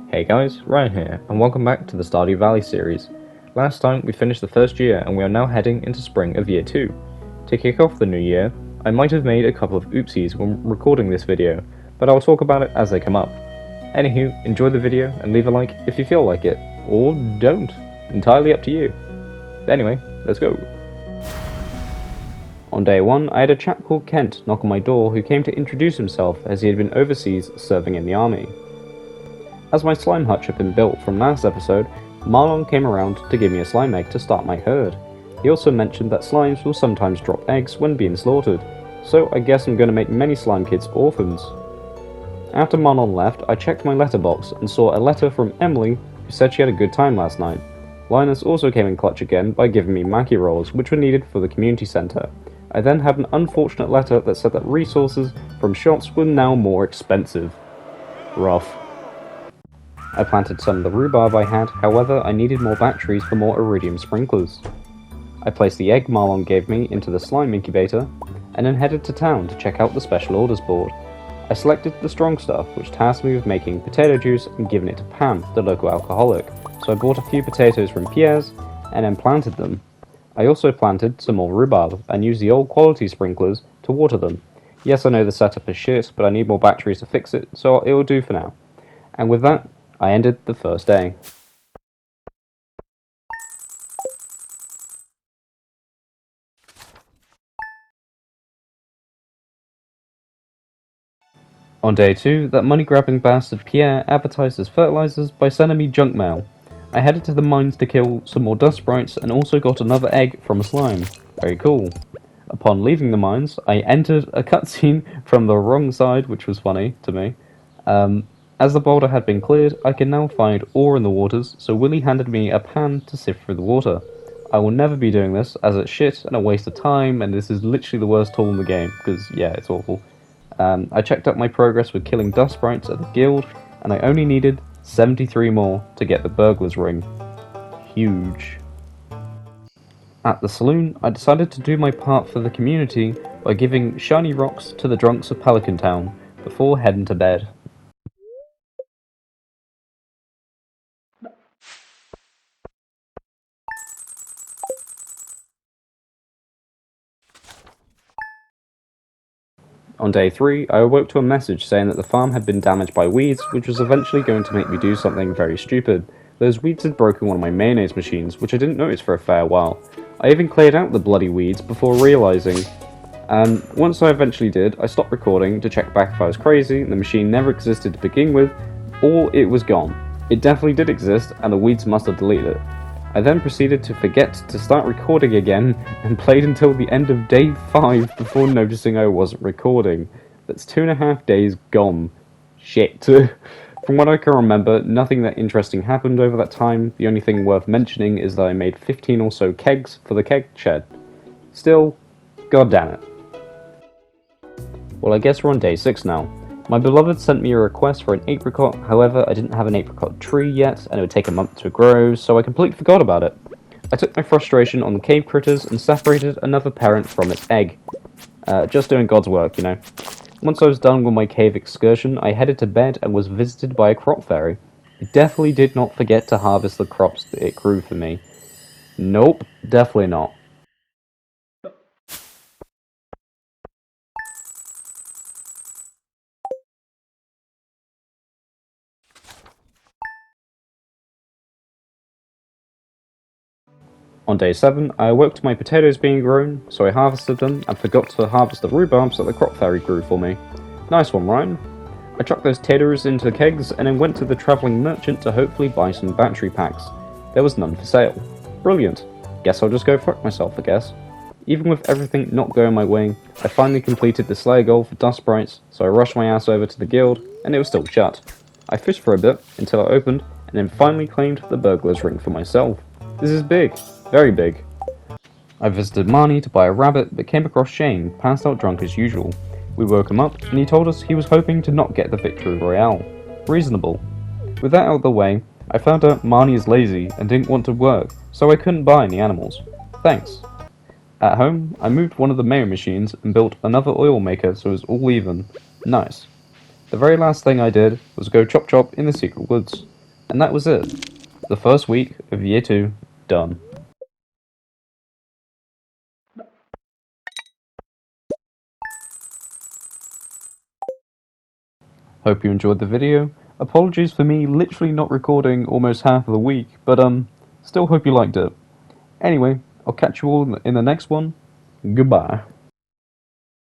Hey guys, Ryan here, and welcome back to the Stardew Valley series. Last time we finished the first year and we are now heading into spring of year 2. To kick off the new year, I might have made a couple of oopsies when recording this video, but I'll talk about it as they come up. Anywho, enjoy the video and leave a like if you feel like it, or don't, entirely up to you. But anyway, let's go. On day 1, I had a chap called Kent knock on my door who came to introduce himself as he had been overseas serving in the army. As my slime hutch had been built from last episode, Marlon came around to give me a slime egg to start my herd. He also mentioned that slimes will sometimes drop eggs when being slaughtered, so I guess I'm going to make many slime kids orphans. After Marlon left, I checked my letterbox and saw a letter from Emily who said she had a good time last night. Linus also came in clutch again by giving me Mackie rolls which were needed for the community centre. I then had an unfortunate letter that said that resources from shops were now more expensive. Rough. I planted some of the rhubarb I had, however I needed more batteries for more iridium sprinklers. I placed the egg Marlon gave me into the slime incubator, and then headed to town to check out the special orders board. I selected the strong stuff, which tasked me with making potato juice and giving it to Pam, the local alcoholic, so I bought a few potatoes from Pierre's, and then planted them. I also planted some more rhubarb, and used the old quality sprinklers to water them. Yes, I know the setup is shit, but I need more batteries to fix it, so it will do for now. And with that, I ended the first day. On day 2, that money-grabbing bastard Pierre advertised his fertilizers by sending me junk mail. I headed to the mines to kill some more dust sprites and also got another egg from a slime. Very cool. Upon leaving the mines, I entered a cutscene from the wrong side, which was funny to me. As the boulder had been cleared, I can now find ore in the waters, so Willy handed me a pan to sift through the water. I will never be doing this, as it's shit and a waste of time, and this is literally the worst tool in the game, because, yeah, it's awful. I checked up my progress with killing dust sprites at the guild, and I only needed 73 more to get the Burglar's ring. Huge. At the saloon, I decided to do my part for the community by giving shiny rocks to the drunks of Pelican Town, before heading to bed. On day 3, I awoke to a message saying that the farm had been damaged by weeds, which was eventually going to make me do something very stupid. Those weeds had broken one of my mayonnaise machines, which I didn't notice for a fair while. I even cleared out the bloody weeds before realising. And once I eventually did, I stopped recording to check back if I was crazy, and the machine never existed to begin with, or it was gone. It definitely did exist, and the weeds must have deleted it. I then proceeded to forget to start recording again, and played until the end of day 5 before noticing I wasn't recording. That's 2.5 days gone. Shit. From what I can remember, nothing that interesting happened over that time. The only thing worth mentioning is that I made 15 or so kegs for the keg shed. Still, god damn it. Well, I guess we're on day 6 now. My beloved sent me a request for an apricot, however I didn't have an apricot tree yet, and it would take a month to grow, so I completely forgot about it. I took my frustration on the cave critters and separated another parent from its egg. Just doing God's work, you know. Once I was done with my cave excursion, I headed to bed and was visited by a crop fairy. I definitely did not forget to harvest the crops that it grew for me. Nope, definitely not. On day 7, I awoke to my potatoes being grown, so I harvested them and forgot to harvest the rhubarbs that the crop fairy grew for me. Nice one, Ryan. I chucked those taters into kegs and then went to the travelling merchant to hopefully buy some battery packs. There was none for sale. Brilliant. Guess I'll just go fuck myself, I guess. Even with everything not going my way, I finally completed the Slayer goal for dust sprites, so I rushed my ass over to the guild, and it was still shut. I fished for a bit until I opened, and then finally claimed the Burglar's ring for myself. This is big. Very big. I visited Marnie to buy a rabbit, but came across Shane, passed out drunk as usual. We woke him up, and he told us he was hoping to not get the victory royale. Reasonable. With that out of the way, I found out Marnie is lazy and didn't want to work, so I couldn't buy any animals. Thanks. At home, I moved one of the mayo machines and built another oil maker so it was all even. Nice. The very last thing I did was go chop chop in the secret woods. And that was it. The first week of year 2, done. Hope you enjoyed the video. Apologies for me literally not recording almost half of the week, but still hope you liked it. Anyway, I'll catch you all in the next one. Goodbye.